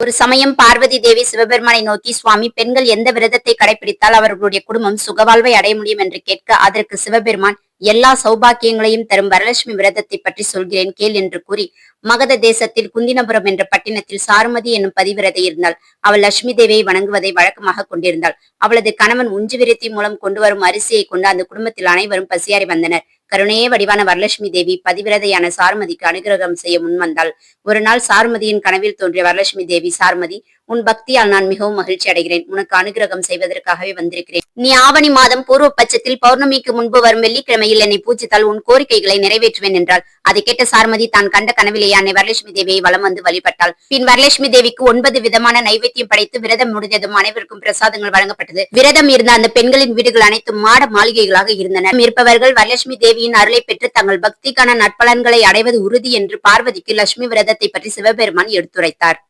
ஒரு சமயம் பார்வதி தேவி சிவபெருமானை நோக்கி, சுவாமி, பெண்கள் எந்த விரதத்தை கடைபிடித்தால் அவர்களுடைய குடும்பம் சுகவாழ்வை அடைய முடியும் என்று கேட்க, அதற்கு சிவபெருமான், எல்லா சௌபாக்கியங்களையும் தரும் வரலட்சுமி விரதத்தை பற்றி சொல்கிறேன் கேள் என்று கூறி, மகத தேசத்தில் குந்தினபுரம் என்ற பட்டினத்தில் சாருமதி என்னும் பதிவிரதை இருந்தாள். அவள் லட்சுமி தேவியை வணங்குவதை வழக்கமாக கொண்டிருந்தாள். அவளது கணவன் உஞ்சு விருத்தி மூலம் கொண்டு வரும் அரிசியை கொண்டு அந்த குடும்பத்தில் அனைவரும் பசியாறி வந்தனர். கருணையே வடிவான வரலட்சுமி தேவி பதிவிரதையான சாருமதிக்கு அனுகிரகம் செய்ய முன்வந்தாள். ஒரு நாள் சாருமதியின் கனவில் தோன்றிய வரலட்சுமி தேவி, சாருமதி, உன் பக்தியால் நான் மிகவும் மகிழ்ச்சி அடைகிறேன். உனக்கு அனுகிரகம் செய்வதற்காகவே வந்திருக்கிறேன். நீ ஆவணி மாதம் பூர்வ பட்சத்தில் பௌர்ணமிக்கு முன்பு வரும் வெள்ளிக்கிழமையில் என்னை பூஜித்தால் உன் கோரிக்கைகளை நிறைவேற்றுவேன் என்றாள். அதை கேட்ட சாருமதி தான் கண்ட கனவிலேயே அன்னை வரலட்சுமி தேவியை வலம் வந்து வழிபட்டாள். பின் வரலட்சுமி தேவிக்கு 9 விதமான நைவேத்தியம் படைத்து விரதம் முடிந்ததும் அனைவருக்கும் பிரசாதங்கள் வழங்கப்பட்டது. விரதம் இருந்த அந்த பெண்களின் வீடுகள் அனைத்தும் மாட மாளிகைகளாக இருந்தன. இருப்பவர்கள் வரலட்சுமி தேவியின் அருளை பெற்று தங்கள் பக்திக்கான நற்பலன்களை அடைவது உறுதி என்று பார்வதிக்கு லட்சுமி விரதத்தை பற்றி சிவபெருமான் எடுத்துரைத்தார்.